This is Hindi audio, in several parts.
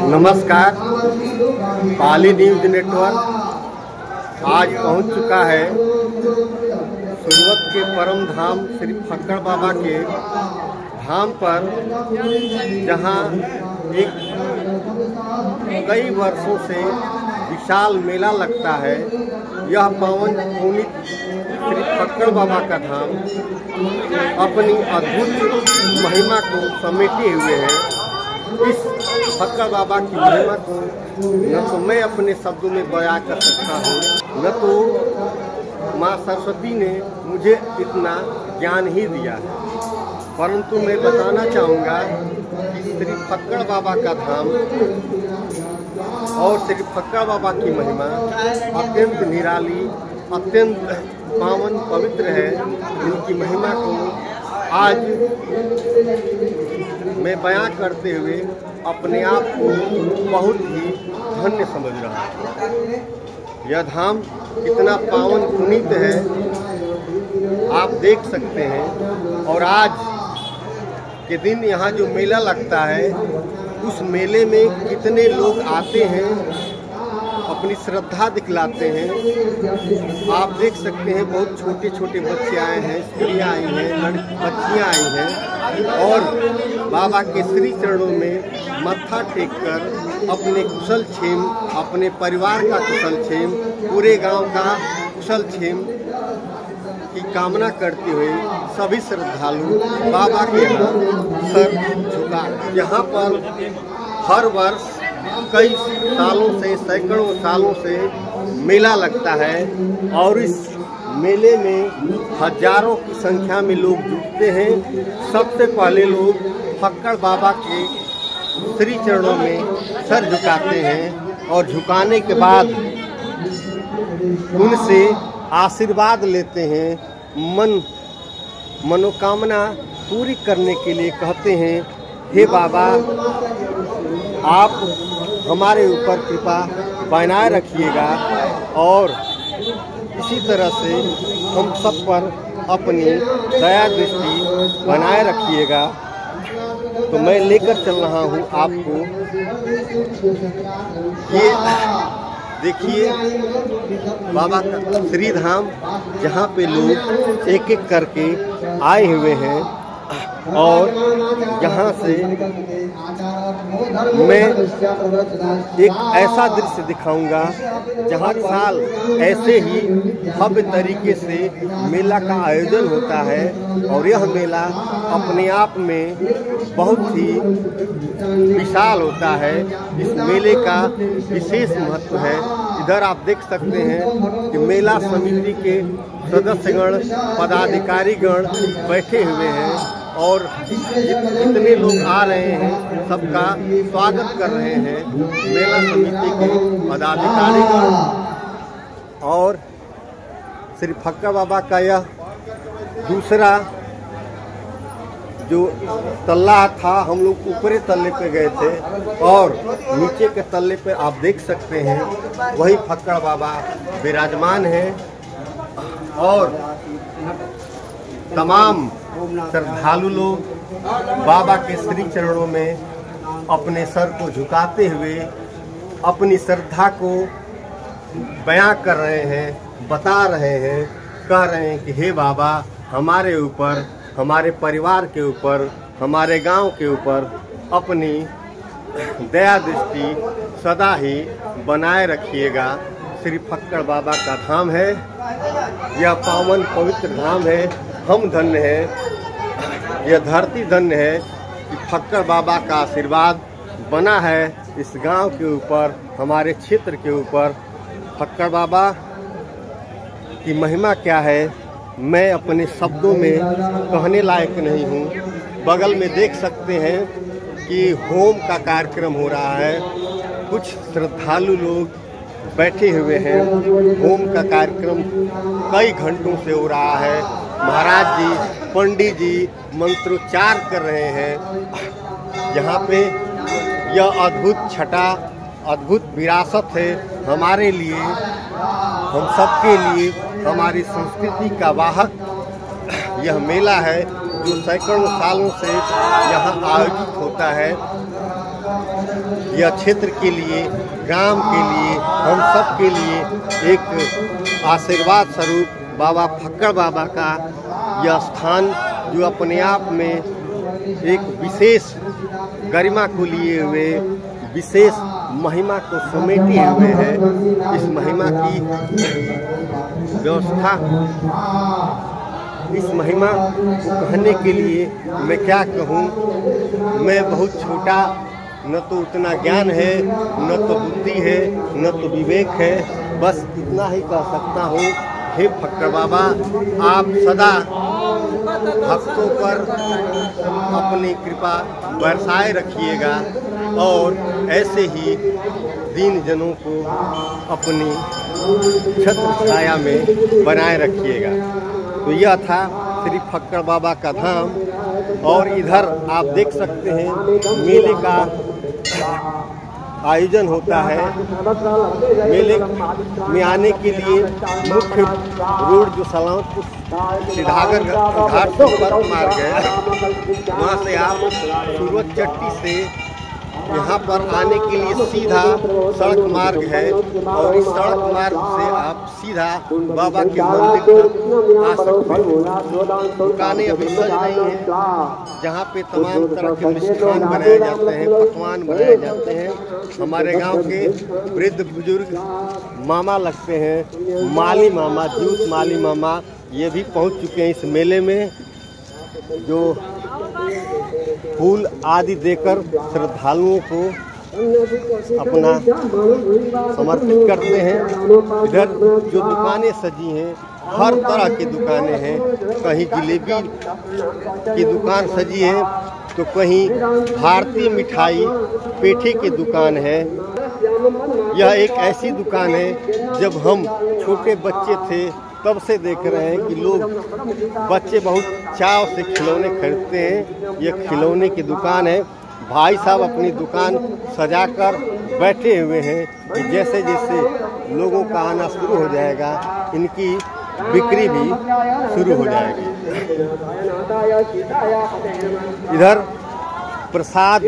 नमस्कार। पाली न्यूज नेटवर्क आज पहुंच चुका है सूरत के परम धाम श्री फक्कड़ बाबा के धाम पर, जहां एक कई वर्षों से विशाल मेला लगता है। यह पावन पुनीत श्री फक्कड़ बाबा का धाम अपनी अद्भुत महिमा को समेटे हुए है। इस फक्कड़ बाबा की महिमा को न तो मैं अपने शब्दों में बयां कर सकता हूँ, न तो माँ सरस्वती ने मुझे इतना ज्ञान ही दिया है। परंतु मैं बताना चाहूँगा कि श्री फक्कड़ बाबा का धाम और श्री फक्कड़ बाबा की महिमा अत्यंत निराली, अत्यंत पावन पवित्र है। इनकी महिमा को आज मैं बयां करते हुए अपने आप को बहुत ही धन्य समझ रहा हूँ। यह धाम कितना पावन पुनीत है आप देख सकते हैं। और आज के दिन यहाँ जो मेला लगता है, उस मेले में कितने लोग आते हैं, अपनी श्रद्धा दिखलाते हैं। आप देख सकते हैं बहुत छोटे छोटे बच्चे आए हैं, स्त्रियाँ आई हैं, बच्चियाँ आई हैं और बाबा के श्री चरणों में मत्था टेक कर अपने कुशल क्षेम, अपने परिवार का कुशल क्षेम, पूरे गांव का कुशल क्षेम की कामना करते हुए सभी श्रद्धालु बाबा के यहाँ सर झुका। यहाँ पर हर वर्ष कई सालों से, सैकड़ों सालों से मेला लगता है और इस मेले में हजारों की संख्या में लोग जुटते हैं। सबसे पहले लोग फक्कड़ बाबा के श्री चरणों में सर झुकाते हैं और झुकाने के बाद उनसे आशीर्वाद लेते हैं। मनोकामना पूरी करने के लिए कहते हैं, हे बाबा आप हमारे ऊपर कृपा बनाए रखिएगा और इसी तरह से हम सब पर अपनी दया दृष्टि बनाए रखिएगा। तो मैं लेकर चल रहा हूँ आपको। ये देखिए बाबा का श्री धाम, जहाँ पे लोग एक एक करके आए हुए हैं और यहाँ से मैं एक ऐसा दृश्य दिखाऊंगा जहाँ साल ऐसे ही भव्य तरीके से मेला का आयोजन होता है। और यह मेला अपने आप में बहुत ही विशाल होता है। इस मेले का विशेष महत्व है। इधर आप देख सकते हैं कि मेला समिति के सदस्यगण, पदाधिकारीगण बैठे हुए हैं और जितने लोग आ रहे हैं सबका स्वागत कर रहे हैं। मेला समिति के पदाधिकारीगण और श्री फक्कड़ बाबा का यह दूसरा जो तल्ला था, हम लोग ऊपरी तल्ले पे गए थे और नीचे के तल्ले पे आप देख सकते हैं वही फक्कड़ बाबा विराजमान हैं और तमाम श्रद्धालु लोग बाबा के श्री चरणों में अपने सर को झुकाते हुए अपनी श्रद्धा को बयां कर रहे हैं, बता रहे हैं, कह रहे हैं कि हे बाबा हमारे ऊपर, हमारे परिवार के ऊपर, हमारे गांव के ऊपर अपनी दया दृष्टि सदा ही बनाए रखिएगा। श्री फक्कड़ बाबा का धाम है, यह पावन पवित्र धाम है। हम धन्य हैं, यह धरती धन्य है कि फक्कड़ बाबा का आशीर्वाद बना है इस गांव के ऊपर, हमारे क्षेत्र के ऊपर। फक्कड़ बाबा की महिमा क्या है मैं अपने शब्दों में कहने लायक नहीं हूँ। बगल में देख सकते हैं कि होम का कार्यक्रम हो रहा है। कुछ श्रद्धालु लोग बैठे हुए हैं। होम का कार्यक्रम कई घंटों से हो रहा है। महाराज जी, पंडित जी मंत्रोच्चार कर रहे हैं। यहाँ पे यह अद्भुत छटा, अद्भुत विरासत है हमारे लिए, हम सबके लिए, हमारी संस्कृति का वाहक यह मेला है जो सैकड़ों सालों से यहाँ आयोजित होता है। यह क्षेत्र के लिए, ग्राम के लिए, हम सब के लिए एक आशीर्वाद स्वरूप बाबा फक्कड़ बाबा का यह स्थान, जो अपने आप में एक विशेष गरिमा को लिए हुए, विशेष महिमा को समेटे हुए है। इस महिमा की व्यवस्था, इस महिमा को कहने के लिए मैं क्या कहूँ, मैं बहुत छोटा, न तो उतना ज्ञान है, न तो बुद्धि है, न तो विवेक है, बस इतना ही कह सकता हूँ, हे फक्कड़ बाबा, आप सदा भक्तों पर अपनी कृपा बरसाए रखिएगा और ऐसे ही दीन जनों को अपनी छत्र छाया में बनाए रखिएगा। तो यह था श्री फक्कड़ बाबा का धाम। और इधर आप देख सकते हैं मेले का आयोजन होता है। मेले में आने के लिए मुख्य रोड जो सलामतपुर सीधागर घाट से ऊपर मार्ग है, वहाँ से आप सूरज चट्टी से यहाँ पर आने के लिए सीधा सड़क मार्ग है और इस सड़क मार्ग से आप सीधा बाबा के मंदिर तक आ सकते हैं। दुकानें अभी सज रही हैं, जहाँ पे तमाम तरह के मिष्ठान बनाए जाते हैं, पकवान बनाए जाते हैं। हमारे गांव के वृद्ध बुजुर्ग मामा लगते हैं, माली मामा, जूस माली मामा, ये भी पहुँच चुके हैं इस मेले में, जो फूल आदि देकर श्रद्धालुओं को अपना समर्पित करते हैं। इधर जो दुकानें सजी हैं, हर तरह की दुकानें हैं, कहीं जलेबी की दुकान सजी है तो कहीं भारतीय मिठाई पेठे की दुकान है। यह एक ऐसी दुकान है, जब हम छोटे बच्चे थे तब से देख रहे हैं कि लोग, बच्चे बहुत चाव से खिलौने खरीदते हैं। ये खिलौने की दुकान है। भाई साहब अपनी दुकान सजाकर बैठे हुए हैं कि जैसे जैसे लोगों का आना शुरू हो जाएगा, इनकी बिक्री भी शुरू हो जाएगी। इधर प्रसाद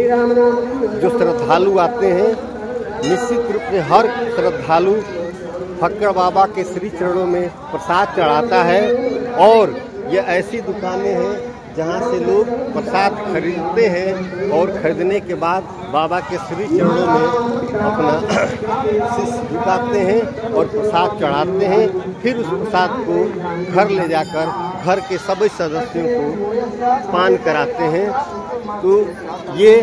जो श्रद्धालु आते हैं, निश्चित रूप से हर श्रद्धालु फक्कड़ बाबा के श्री चरणों में प्रसाद चढ़ाता है। और ये ऐसी दुकानें हैं जहाँ से लोग प्रसाद खरीदते हैं और खरीदने के बाद बाबा के श्री चरणों में अपना शीश झुकाते हैं और प्रसाद चढ़ाते हैं। फिर उस प्रसाद को घर ले जाकर घर के सभी सदस्यों को पान कराते हैं। तो ये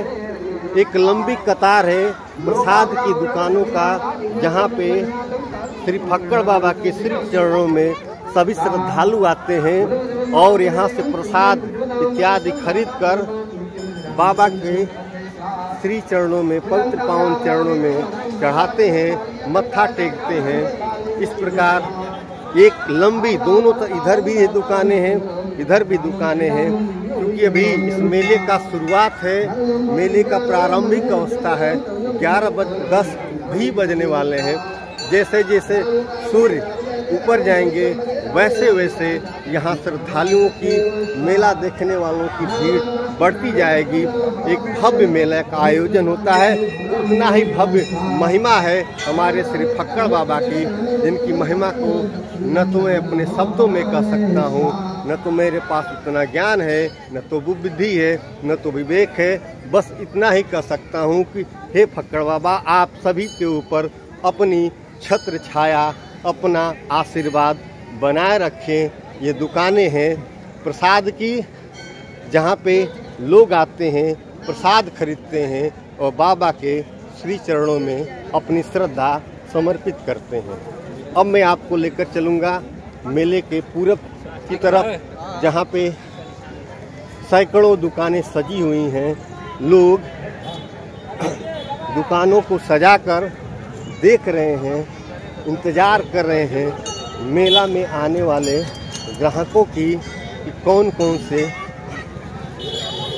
एक लंबी कतार है प्रसाद की दुकानों का, जहाँ पे श्री फक्कड़ बाबा के श्री चरणों में सभी श्रद्धालु आते हैं और यहाँ से प्रसाद इत्यादि खरीदकर बाबा के श्री चरणों में, पवित्र पावन चरणों में चढ़ाते हैं, मत्था टेकते हैं। इस प्रकार एक लंबी, दोनों इधर भी दुकानें हैं, इधर भी दुकानें हैं, क्योंकि अभी इस मेले का शुरुआत है। मेले का प्रारंभिक अवस्था है, 11:10 भी बजने वाले हैं। जैसे जैसे सूर्य ऊपर जाएंगे वैसे वैसे यहाँ श्रद्धालुओं की, मेला देखने वालों की भीड़ बढ़ती जाएगी। एक भव्य मेले का आयोजन होता है। उतना ही भव्य महिमा है हमारे श्री फक्कड़ बाबा की, जिनकी महिमा को न तो मैं अपने शब्दों में कह सकता हूँ, न तो मेरे पास उतना ज्ञान है, न तो बुद्धि है, न तो विवेक है। बस इतना ही कह सकता हूँ कि हे फक्कड़ बाबा, आप सभी के ऊपर अपनी छत्र छाया, अपना आशीर्वाद बनाए रखें। ये दुकानें हैं प्रसाद की, जहाँ पे लोग आते हैं, प्रसाद खरीदते हैं और बाबा के श्री चरणों में अपनी श्रद्धा समर्पित करते हैं। अब मैं आपको लेकर चलूँगा मेले के पूरब की तरफ, जहाँ पे सैकड़ों दुकानें सजी हुई हैं। लोग दुकानों को सजाकर देख रहे हैं, इंतज़ार कर रहे हैं मेला में आने वाले ग्राहकों की कि कौन कौन से।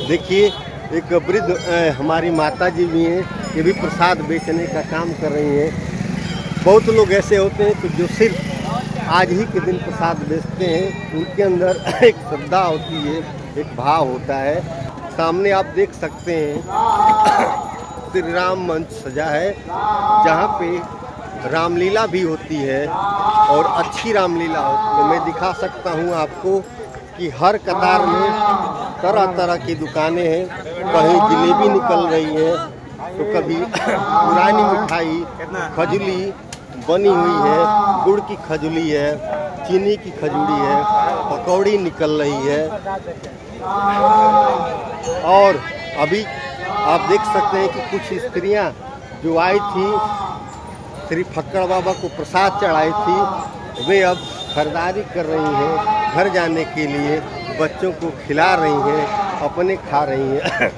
देखिए, एक वृद्ध हमारी माता जी भी हैं, ये भी प्रसाद बेचने का काम कर रही हैं। बहुत लोग ऐसे होते हैं कि जो सिर्फ आज ही के दिन प्रसाद बेचते हैं, उनके अंदर एक श्रद्धा होती है, एक भाव होता है। सामने आप देख सकते हैं श्री राम मंच सजा है, जहाँ पे रामलीला भी होती है और अच्छी रामलीला हो। तो मैं दिखा सकता हूँ आपको कि हर कतार में तरह तरह की दुकानें हैं। कहीं जलेबी निकल रही है, तो कभी पुरानी मिठाई खजूली बनी हुई है, गुड़ की खजूली है, चीनी की खजूरी है, पकौड़ी निकल रही है। और अभी आप देख सकते हैं कि कुछ स्त्रियां जो आई थी श्री फक्कड़ बाबा को प्रसाद चढ़ाई थी, वे अब खरीदारी कर रही हैं, घर जाने के लिए बच्चों को खिला रही हैं, अपने खा रही हैं।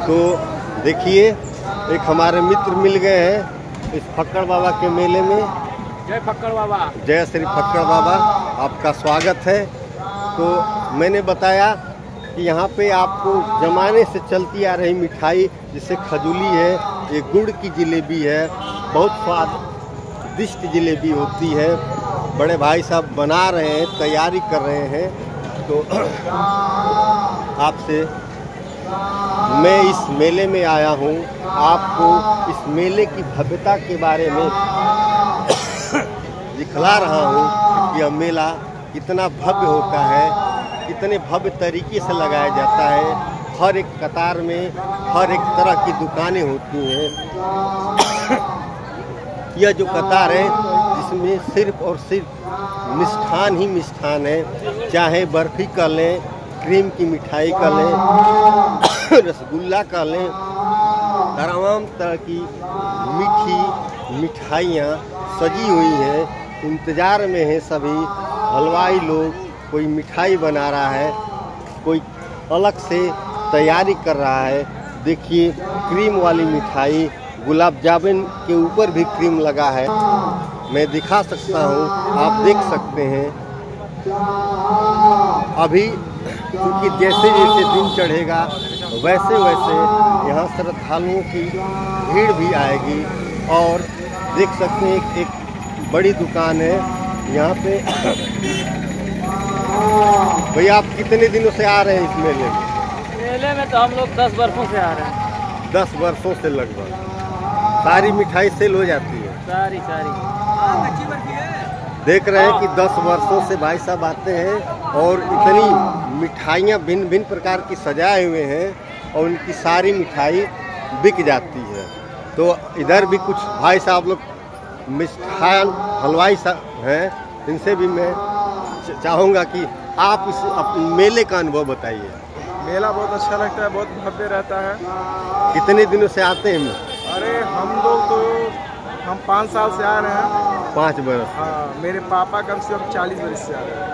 तो देखिए, एक हमारे मित्र मिल गए हैं इस फक्कड़ बाबा के मेले में। जय फक्कड़ बाबा। जय श्री फक्कड़ बाबा, आपका स्वागत है। तो मैंने बताया कि यहाँ पे आपको जमाने से चलती आ रही मिठाई, जैसे खजूली है, ये गुड़ की जलेबी है, बहुत स्वादिष्ट जलेबी होती है। बड़े भाई साहब बना रहे हैं, तैयारी कर रहे हैं। तो आपसे मैं इस मेले में आया हूँ, आपको इस मेले की भव्यता के बारे में दिखला रहा हूँ कि यह मेला कितना भव्य होता है, कितने भव्य तरीके से लगाया जाता है। हर एक कतार में हर एक तरह की दुकानें होती हैं। यह जो कतार है, जिसमें सिर्फ और सिर्फ मिष्ठान ही मिष्ठान है, चाहे बर्फी का लें, क्रीम की मिठाई का लें, रसगुल्ला का लें, तमाम तरह की मीठी मिठाइयाँ सजी हुई हैं। इंतज़ार में हैं सभी हलवाई लोग, कोई मिठाई बना रहा है, कोई अलग से तैयारी कर रहा है। देखिए, क्रीम वाली मिठाई, गुलाब जामुन के ऊपर भी क्रीम लगा है। मैं दिखा सकता हूँ, आप देख सकते हैं। अभी क्योंकि जैसे जैसे दिन चढ़ेगा वैसे वैसे यहाँ श्रद्धालुओं की भीड़ भी आएगी। और देख सकते हैं एक बड़ी दुकान है यहाँ पे। भैया, आप कितने दिनों से आ रहे हैं इस मेले में? मेले में तो हम लोग 10 वर्षों से आ रहे हैं। 10 वर्षों से लगभग। सारी मिठाई सेल हो जाती है? सारी देख रहे हैं कि 10 वर्षों से भाई साहब आते हैं और इतनी मिठाइयाँ भिन्न भिन्न प्रकार की सजाए हुए हैं और उनकी सारी मिठाई बिक जाती है। तो इधर भी कुछ भाई साहब लोग मिष्ठान हलवाई साहब हैं, इनसे भी मैं चाहूँगा कि आप इस मेले का अनुभव बताइए। मेला बहुत अच्छा लगता है, बहुत भव्य रहता है। कितने दिनों से आते हैं? अरे हम लोग तो 5 साल से आ रहे हैं। 5 बरस? हाँ, मेरे पापा कम से कम 40 बरस से आ रहे हैं।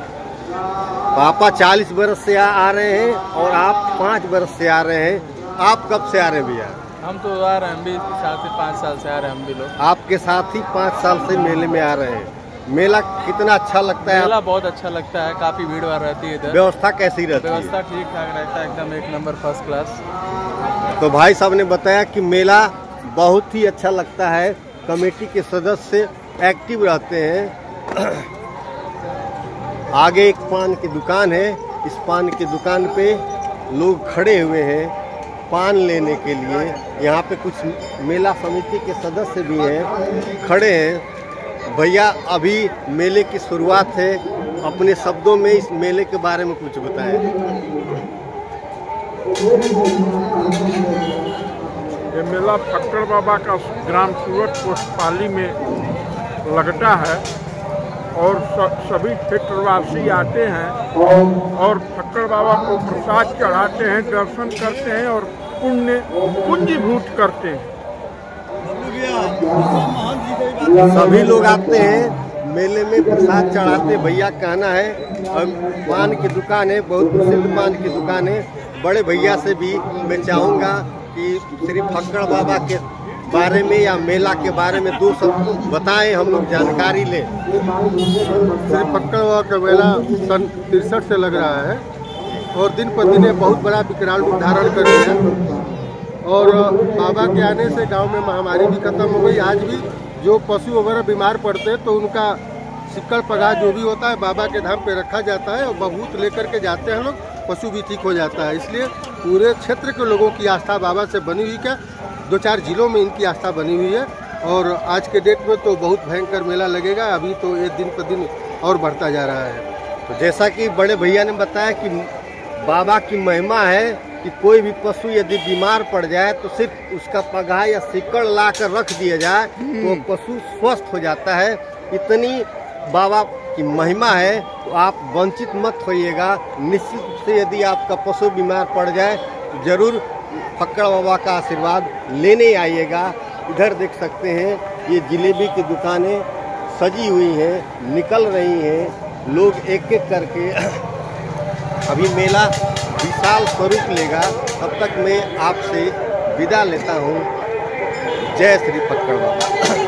पापा 40 बरस से आ रहे हैं और आप 5 बरस से आ रहे हैं। आप कब से आ रहे हैं भैया? हम तो आ रहे हैं, हम भी साथ ही 5 साल से आ रहे हैं हम भी लोग। आपके साथ ही 5 साल से मेले में आ रहे हैं। मेला कितना अच्छा लगता है? मेला बहुत अच्छा लगता है, काफ़ी भीड़ भाड़ रहती है इधर। व्यवस्था कैसी रहती है? व्यवस्था ठीक ठाक रहता है, एकदम 1 नंबर फर्स्ट क्लास। तो भाई साहब ने बताया कि मेला बहुत ही अच्छा लगता है। कमेटी के सदस्य एक्टिव रहते हैं। आगे एक पान की दुकान है, इस पान की दुकान पे लोग खड़े हुए हैं पान लेने के लिए। यहाँ पे कुछ मेला समिति के सदस्य भी हैं, खड़े हैं। भैया, अभी मेले की शुरुआत है, अपने शब्दों में इस मेले के बारे में कुछ बताएं। ये मेला फक्कड़ बाबा का ग्राम सूरत पोस्टपाली में लगता है और सभी क्षेत्रवासी आते हैं और फक्कड़ बाबा को प्रसाद चढ़ाते हैं, दर्शन करते हैं और पुण्य पुंजीभूत करते हैं। सभी लोग आते हैं मेले में, प्रसाद चढ़ाते। भैया कहना है, और पान की दुकान है, बहुत प्रसिद्ध पान की दुकान है। बड़े भैया से भी मैं चाहूँगा कि श्री फक्कड़ बाबा के बारे में या मेला के बारे में 2 शब्द बताएं, हम लोग जानकारी लें। श्री फक्कड़ बाबा का मेला सन 63 से लग रहा है और दिन पर दिन बहुत बड़ा विकराल रूप धारण कर रहे हैं। और बाबा के आने से गांव में महामारी भी खत्म हो गई। आज भी जो पशु वगैरह बीमार पड़ते हैं तो उनका सिक्कड़ पगार जो भी होता है बाबा के धाम पे रखा जाता है और बबूत लेकर के जाते हैं लोग, पशु भी ठीक हो जाता है। इसलिए पूरे क्षेत्र के लोगों की आस्था बाबा से बनी हुई, क्या 2-4 जिलों में इनकी आस्था बनी हुई है। और आज के डेट में तो बहुत भयंकर मेला लगेगा, अभी तो ये दिन पर दिन और बढ़ता जा रहा है। तो जैसा कि बड़े भैया ने बताया कि बाबा की महिमा है कि कोई भी पशु यदि बीमार पड़ जाए तो सिर्फ उसका पगार या सिक्कड़ ला कर रख दिया जाए तो पशु स्वस्थ हो जाता है। इतनी बाबा की महिमा है, तो आप वंचित मत होइएगा। निश्चित रूप से यदि आपका पशु बीमार पड़ जाए तो जरूर फक्कड़ बाबा का आशीर्वाद लेने आइएगा। इधर देख सकते हैं ये जिलेबी की दुकानें सजी हुई हैं, निकल रही हैं, लोग एक एक करके। अभी मेला विशाल स्वरूप लेगा, तब तक मैं आपसे विदा लेता हूँ। जय श्री फक्कड़ बाबा।